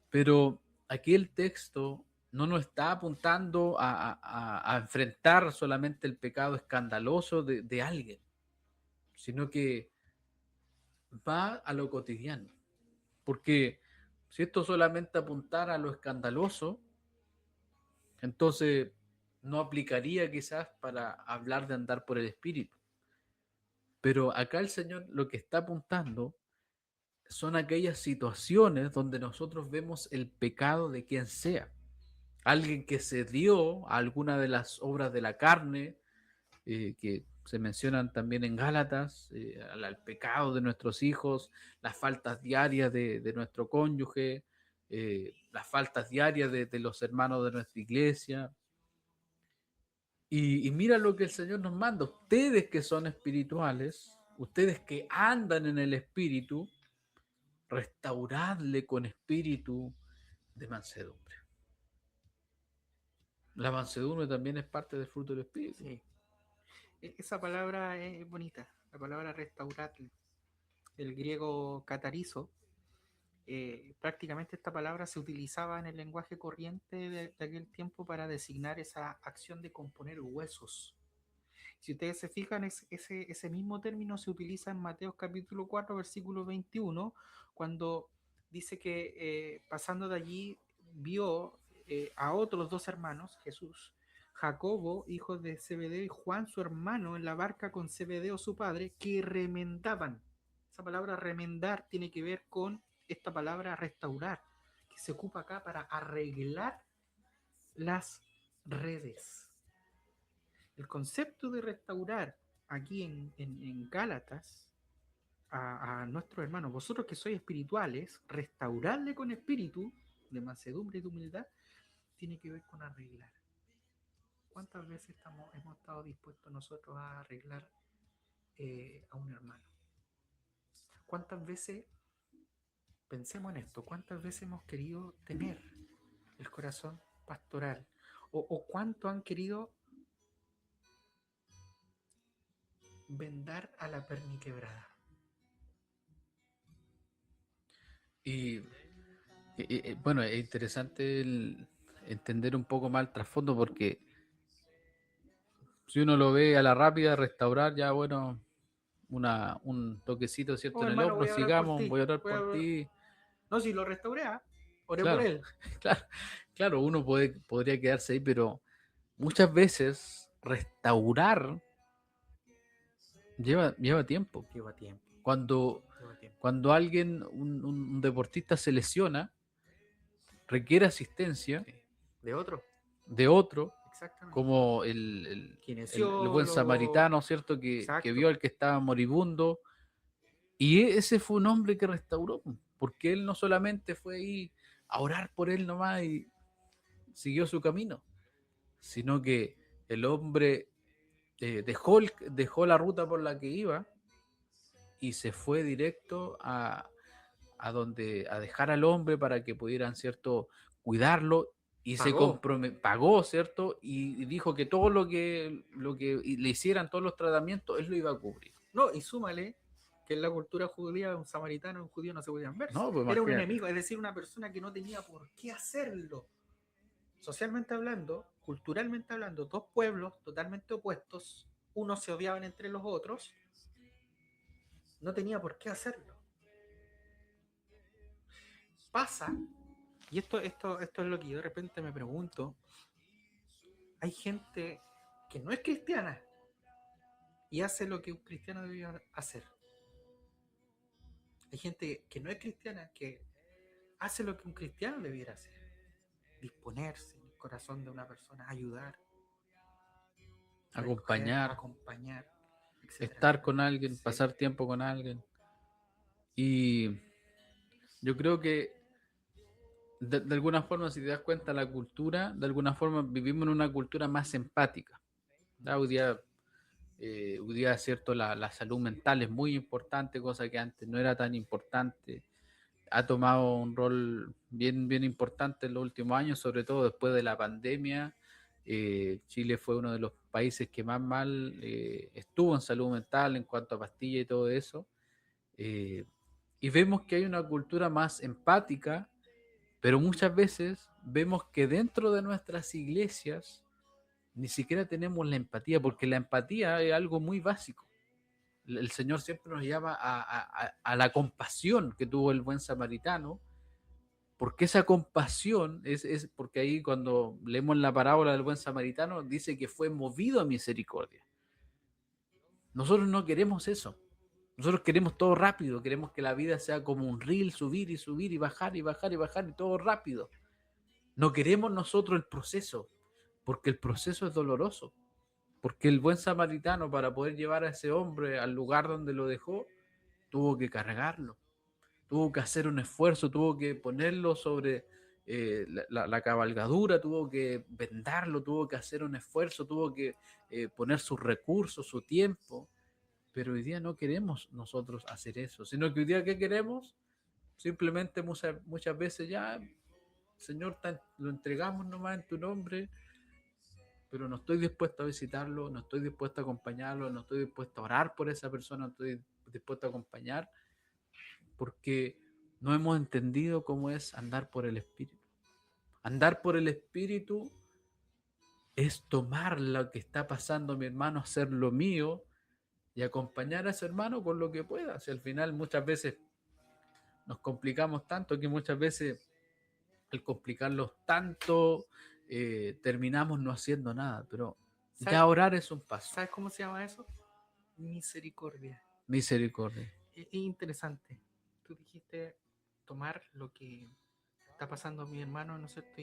pero aquí el texto no nos está apuntando a enfrentar solamente el pecado escandaloso de alguien, sino que va a lo cotidiano. Porque si esto solamente apuntara a lo escandaloso, entonces no aplicaría quizás para hablar de andar por el Espíritu. Pero acá el Señor lo que está apuntando son aquellas situaciones donde nosotros vemos el pecado de quien sea. Alguien que se dio a alguna de las obras de la carne, que se mencionan también en Gálatas, al pecado de nuestros hijos, las faltas diarias de nuestro cónyuge, las faltas diarias de los hermanos de nuestra iglesia. Y mira lo que el Señor nos manda: ustedes que son espirituales, ustedes que andan en el Espíritu, restauradle con espíritu de mansedumbre. La mansedumbre también es parte del fruto del Espíritu. Sí. Esa palabra es bonita, la palabra restauradle. El griego catarizo, prácticamente esta palabra se utilizaba en el lenguaje corriente de aquel tiempo para designar esa acción de componer huesos. Si ustedes se fijan, ese mismo término se utiliza en Mateo capítulo 4, versículo 21, cuando dice que pasando de allí vio a otros dos hermanos, Jesús, Jacobo, hijo de Zebedeo, y Juan, su hermano, en la barca con Zebedeo, su padre, que remendaban. Esa palabra remendar tiene que ver con esta palabra restaurar, que se ocupa acá para arreglar las redes. El concepto de restaurar aquí en Gálatas a nuestros hermanos, vosotros que sois espirituales, restaurarle con espíritu de mansedumbre y de humildad, tiene que ver con arreglar. ¿Cuántas veces hemos estado dispuestos nosotros a arreglar a un hermano? ¿Cuántas veces, pensemos en esto, cuántas veces hemos querido tener el corazón pastoral? ¿O cuánto han querido vendar a la perniquebrada. Bueno, es interesante entender un poco más el trasfondo porque si uno lo ve a la rápida, restaurar ya, bueno, un toquecito, ¿cierto? Oh, En el hermano, hombro, voy a orar por sigamos, ti. voy a orar por ti. No, si lo restauré, oré por Claro, él. claro, claro, uno podría quedarse ahí, pero muchas veces restaurar lleva tiempo. Lleva tiempo, Cuando, lleva tiempo. cuando alguien, un deportista se lesiona, requiere asistencia Sí. De otro, de otro, exactamente. como el buen Kinesiólogo, samaritano, ¿cierto? Que exacto. vio al que estaba moribundo. Y ese fue un hombre que restauró, porque él no solamente fue ahí a orar por él nomás y siguió su camino, sino que el hombre dejó la ruta por la que iba y se fue directo a dejar al hombre para que pudieran, ¿cierto?, cuidarlo y Pagó. pagó, ¿cierto? Y dijo que todo lo que le hicieran, todos los tratamientos, él lo iba a cubrir. No, y súmale que en la cultura judía un samaritano y un judío no se podían ver. No, pues Era un imagínate. enemigo, es decir, una persona que no tenía por qué hacerlo. Socialmente hablando, culturalmente hablando, dos pueblos totalmente opuestos, unos se odiaban entre los otros, no tenía por qué hacerlo. Pasa, y esto es lo que yo de repente me pregunto, hay gente que no es cristiana y hace lo que un cristiano debía hacer. Hay gente que no es cristiana que hace lo que un cristiano debiera hacer. Disponerse en el corazón de una persona, ayudar, recoger, Acompañar, acompañar, etcétera, estar con etcétera. alguien, Sí, pasar tiempo con alguien. Y yo creo que de alguna forma, si te das cuenta, la cultura, de alguna forma vivimos en una cultura más empática. ¿Ya? Hoy día, cierto, la salud mental es muy importante, cosa que antes no era tan importante. Ha tomado un rol bien, bien importante en los últimos años, sobre todo después de la pandemia. Chile fue uno de los países que más mal estuvo en salud mental en cuanto a pastillas y todo eso. Eh, y vemos que hay una cultura más empática, pero muchas veces vemos que dentro de nuestras iglesias ni siquiera tenemos la empatía, porque la empatía es algo muy básico. El Señor siempre nos llama a la compasión que tuvo el buen samaritano, porque esa compasión es porque ahí cuando leemos la parábola del buen samaritano dice que fue movido a misericordia. Nosotros no queremos eso. Nosotros queremos todo rápido, queremos que la vida sea como un reel, subir y subir y bajar y bajar y bajar y todo rápido. No queremos nosotros el proceso, porque el proceso es doloroso, porque el buen samaritano para poder llevar a ese hombre al lugar donde lo dejó, tuvo que cargarlo, tuvo que hacer un esfuerzo, tuvo que ponerlo sobre la cabalgadura, tuvo que vendarlo, tuvo que hacer un esfuerzo, tuvo que poner sus recursos, su tiempo. Pero hoy día no queremos nosotros hacer eso, sino que hoy día ¿qué queremos? Simplemente muchas veces ya, Señor, lo entregamos nomás en tu nombre, pero no estoy dispuesto a visitarlo, no estoy dispuesto a acompañarlo, no estoy dispuesto a orar por esa persona, no estoy dispuesto a acompañar, porque no hemos entendido cómo es andar por el Espíritu. Andar por el Espíritu es tomar lo que está pasando a mi hermano, hacer lo mío y acompañar a ese hermano con lo que pueda. Si al final muchas veces nos complicamos tanto que muchas veces al complicarlos tanto terminamos no haciendo nada, pero ¿Sabes, ya orar es un paso. ¿Sabes cómo se llama eso? Misericordia. Misericordia. Es interesante. Tú dijiste tomar lo que está pasando a mi hermano, ¿no es cierto?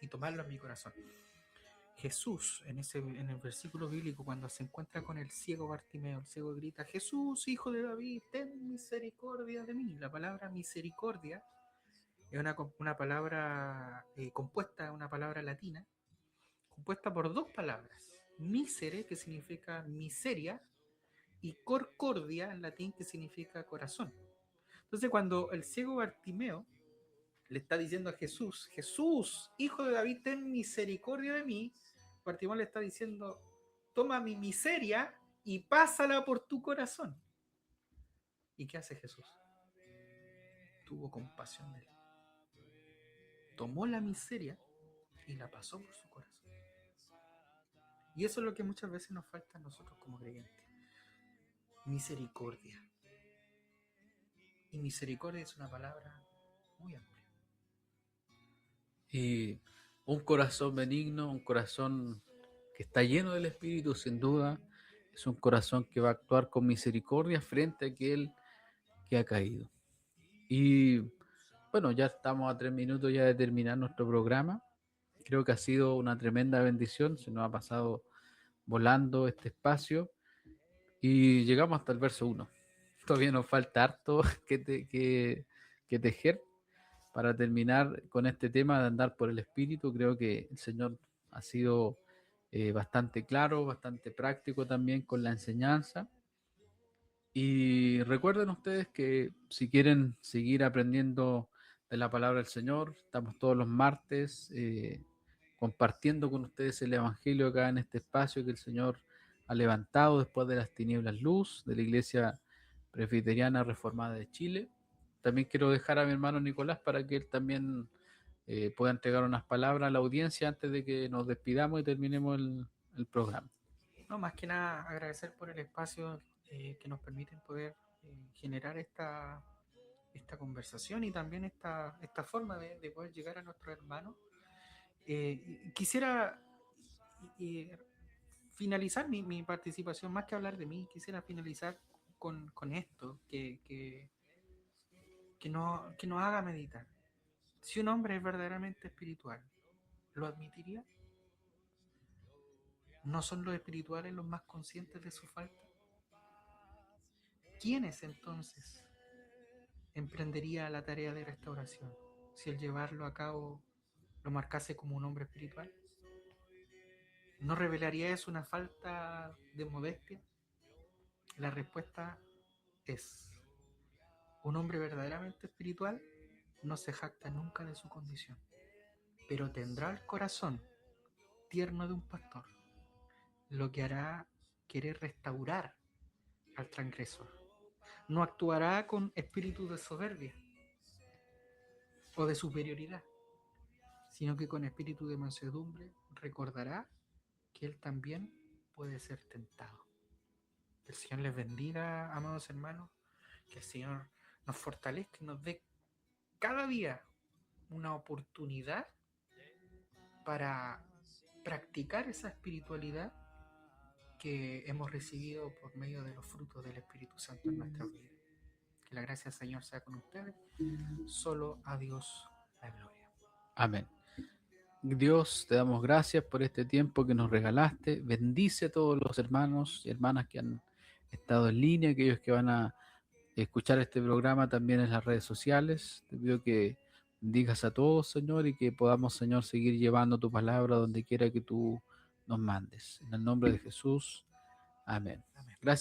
Y tomarlo en mi corazón. Jesús, en el versículo bíblico, cuando se encuentra con el ciego Bartimeo, el ciego grita: Jesús, hijo de David, ten misericordia de mí. La palabra misericordia es una palabra compuesta, una palabra latina, compuesta por dos palabras: misere, que significa miseria, y corcordia, en latín, que significa corazón. Entonces, cuando el ciego Bartimeo le está diciendo a Jesús: Jesús, hijo de David, ten misericordia de mí, Bartimeo le está diciendo: toma mi miseria y pásala por tu corazón. ¿Y qué hace Jesús? Tuvo compasión de él. Tomó la miseria y la pasó por su corazón. Y eso es lo que muchas veces nos falta a nosotros como creyentes. Misericordia. Y misericordia es una palabra muy amplia. Y un corazón benigno, un corazón que está lleno del Espíritu, sin duda, es un corazón que va a actuar con misericordia frente a aquel que ha caído. Y bueno, ya estamos a 3 minutos ya de terminar nuestro programa. Creo que ha sido una tremenda bendición, se nos ha pasado volando este espacio y llegamos hasta el verso 1. Todavía nos falta harto que tejer para terminar con este tema de andar por el Espíritu. Creo que el Señor ha sido bastante claro, bastante práctico también con la enseñanza. Y recuerden ustedes que si quieren seguir aprendiendo de la palabra del Señor, estamos todos los martes compartiendo con ustedes el Evangelio acá en este espacio que el Señor ha levantado después de las tinieblas luz de la Iglesia Presbiteriana Reformada de Chile. También quiero dejar a mi hermano Nicolás para que él también pueda entregar unas palabras a la audiencia antes de que nos despidamos y terminemos el programa. No, más que nada agradecer por el espacio que nos permiten poder generar esta conversación y también esta forma de poder llegar a nuestros hermanos. Quisiera finalizar mi participación, más que hablar de mí, quisiera finalizar con esto, que nos haga meditar. Si un hombre es verdaderamente espiritual, ¿lo admitiría? ¿No son los espirituales los más conscientes de su falta? ¿Quiénes entonces emprendería la tarea de restauración si el llevarlo a cabo lo marcase como un hombre espiritual? ¿No revelaría eso una falta de modestia? La respuesta es: un hombre verdaderamente espiritual no se jacta nunca de su condición, pero tendrá el corazón tierno de un pastor, lo que hará querer restaurar al transgresor. No actuará con espíritu de soberbia o de superioridad, sino que con espíritu de mansedumbre recordará que él también puede ser tentado. Que el Señor les bendiga, amados hermanos, que el Señor nos fortalezca y nos dé cada día una oportunidad para practicar esa espiritualidad que hemos recibido por medio de los frutos del Espíritu Santo en nuestra vida. Que la gracia del Señor sea con ustedes. Solo a Dios la gloria. Amén. Dios, te damos gracias por este tiempo que nos regalaste. Bendice a todos los hermanos y hermanas que han estado en línea, aquellos que van a escuchar este programa también en las redes sociales. Te pido que bendigas a todos, Señor, y que podamos, Señor, seguir llevando tu palabra donde quiera que tú nos mandes. En el nombre de Jesús. Amén. Amén. Gracias.